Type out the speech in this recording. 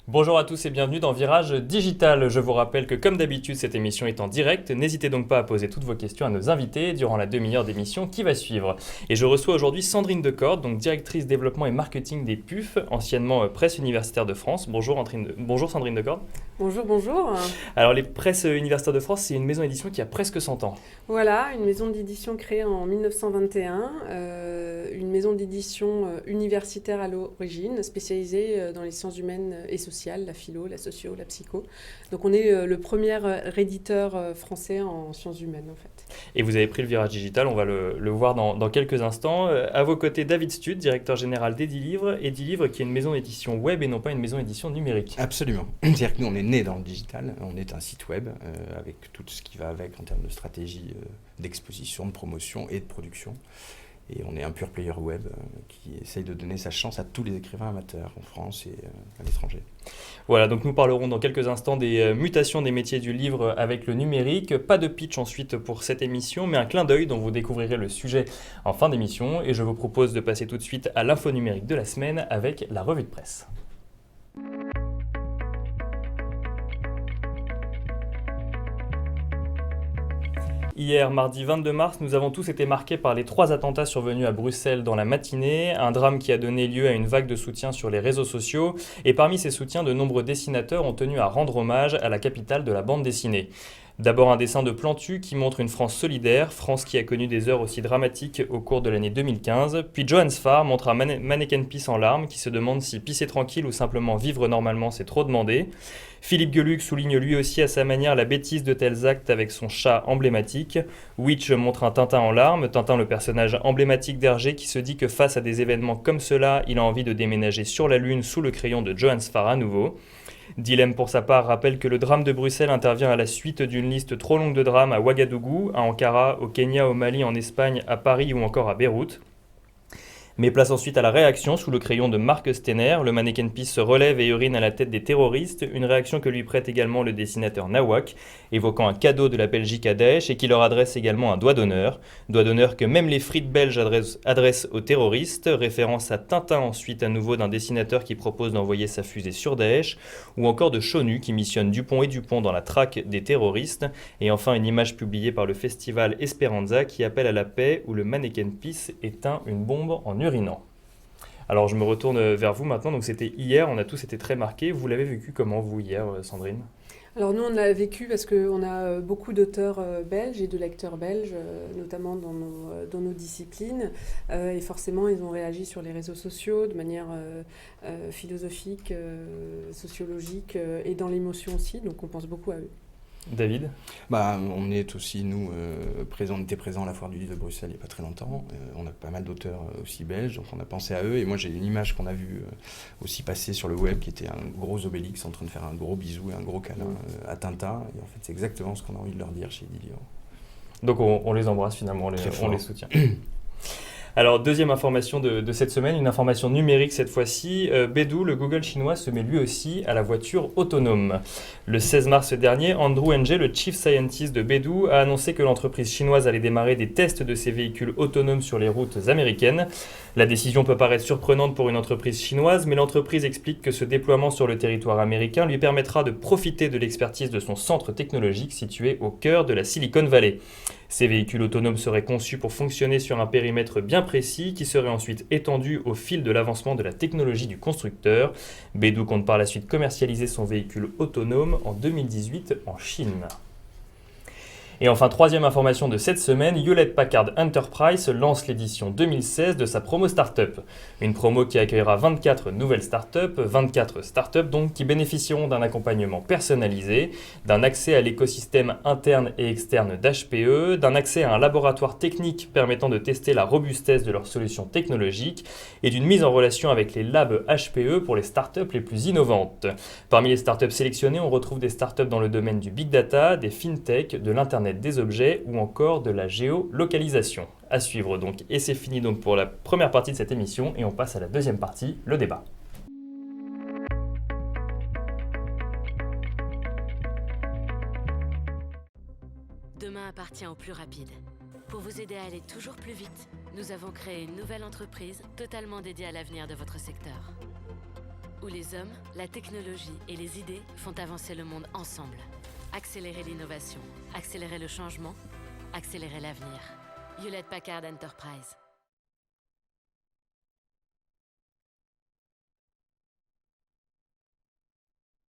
Bonjour à tous et bienvenue dans Virage Digital. Je vous rappelle que comme d'habitude, cette émission est en direct. N'hésitez donc pas à poser toutes vos questions à nos invités durant la demi-heure d'émission qui va suivre. Et je reçois aujourd'hui Sandrine Decorde, donc directrice développement et marketing des PUF, anciennement Presse universitaire de France. Bonjour Sandrine Decorde. Bonjour, bonjour. Alors les Presses universitaires de France, c'est une maison d'édition qui a presque 100 ans. Voilà, une maison d'édition créée en 1921, une maison d'édition universitaire à l'origine, spécialisée dans les sciences humaines et sociales, la philo, la socio, la psycho. Donc on est le premier rééditeur français en sciences humaines en fait. Et vous avez pris le virage digital, on va le voir dans quelques instants. À vos côtés, David Stud, directeur général d'Edilivre. Edilivre qui est une maison d'édition web et non pas une maison d'édition numérique. Absolument. C'est-à-dire que nous, on est né dans le digital. On est un site web avec tout ce qui va avec en termes de stratégie d'exposition, de promotion et de production. Et on est un pure player web qui essaye de donner sa chance à tous les écrivains amateurs en France et à l'étranger. Voilà, donc nous parlerons dans quelques instants des mutations des métiers du livre avec le numérique. Pas de pitch ensuite pour cette émission, mais un clin d'œil dont vous découvrirez le sujet en fin d'émission. Et je vous propose de passer tout de suite à l'info numérique de la semaine avec la revue de presse. Hier, mardi 22 mars, nous avons tous été marqués par les 3 attentats survenus à Bruxelles dans la matinée, un drame qui a donné lieu à une vague de soutien sur les réseaux sociaux, et parmi ces soutiens, de nombreux dessinateurs ont tenu à rendre hommage à la capitale de la bande dessinée. D'abord un dessin de Plantu qui montre une France solidaire, France qui a connu des heures aussi dramatiques au cours de l'année 2015, puis Johan Sfar montre un mannequin Pisse en larmes qui se demande si pisser tranquille ou simplement vivre normalement c'est trop demandé. Philippe Geluck souligne lui aussi à sa manière la bêtise de tels actes avec son chat emblématique. Witch montre un Tintin en larmes, Tintin le personnage emblématique d'Hergé qui se dit que face à des événements comme cela, il a envie de déménager sur la Lune sous le crayon de Johan Sfar à nouveau. Dilemme pour sa part rappelle que le drame de Bruxelles intervient à la suite d'une liste trop longue de drames à Ouagadougou, à Ankara, au Kenya, au Mali, en Espagne, à Paris ou encore à Beyrouth. Mais place ensuite à la réaction sous le crayon de Marc Stener. Le mannequin Pisse se relève et urine à la tête des terroristes, une réaction que lui prête également le dessinateur Nawak, évoquant un cadeau de la Belgique à Daesh et qui leur adresse également un doigt d'honneur que même les frites belges adressent aux terroristes, référence à Tintin ensuite à nouveau d'un dessinateur qui propose d'envoyer sa fusée sur Daesh, ou encore de Chonu qui missionne Dupont et Dupont dans la traque des terroristes, et enfin une image publiée par le festival Esperanza qui appelle à la paix où le mannequin Pisse éteint une bombe en urinant. Alors je me retourne vers vous maintenant, donc c'était hier, on a tous été très marqués. Vous l'avez vécu comment vous hier, Sandrine ? Alors nous on l'a vécu parce qu'on a beaucoup d'auteurs belges et de lecteurs belges, notamment dans nos disciplines, et forcément ils ont réagi sur les réseaux sociaux de manière philosophique, sociologique et dans l'émotion aussi, donc on pense beaucoup à eux. David ? On est aussi, nous, on était présents à la foire du livre de Bruxelles il n'y a pas très longtemps. On a pas mal d'auteurs aussi belges, donc on a pensé à eux. Et moi, j'ai une image qu'on a vue aussi passer sur le web, qui était un gros Obélix en train de faire un gros bisou et un gros câlin à Tintin. Et en fait, c'est exactement ce qu'on a envie de leur dire chez Edilivre. Donc on les embrasse finalement, on les soutient. Alors, deuxième information de cette semaine, une information numérique cette fois-ci. Baidu, le Google chinois, se met lui aussi à la voiture autonome. Le 16 mars dernier, Andrew Ng, le Chief Scientist de Baidu, a annoncé que l'entreprise chinoise allait démarrer des tests de ses véhicules autonomes sur les routes américaines. La décision peut paraître surprenante pour une entreprise chinoise, mais l'entreprise explique que ce déploiement sur le territoire américain lui permettra de profiter de l'expertise de son centre technologique situé au cœur de la Silicon Valley. Ces véhicules autonomes seraient conçus pour fonctionner sur un périmètre bien précis qui serait ensuite étendu au fil de l'avancement de la technologie du constructeur. Baidu compte par la suite commercialiser son véhicule autonome en 2018 en Chine. Et enfin, troisième information de cette semaine, Hewlett Packard Enterprise lance l'édition 2016 de sa promo Startup. Une promo qui accueillera 24 nouvelles startups donc qui bénéficieront d'un accompagnement personnalisé, d'un accès à l'écosystème interne et externe d'HPE, d'un accès à un laboratoire technique permettant de tester la robustesse de leurs solutions technologiques et d'une mise en relation avec les labs HPE pour les startups les plus innovantes. Parmi les startups sélectionnées, on retrouve des startups dans le domaine du big data, des fintech, de l'internet des objets ou encore de la géolocalisation. À suivre donc. Et c'est fini donc pour la première partie de cette émission et on passe à la deuxième partie, le débat. Demain appartient aux plus rapides. Pour vous aider à aller toujours plus vite, nous avons créé une nouvelle entreprise totalement dédiée à l'avenir de votre secteur. où les hommes, la technologie et les idées font avancer le monde ensemble. Accélérer l'innovation, accélérer le changement, accélérer l'avenir. Hewlett Packard Enterprise.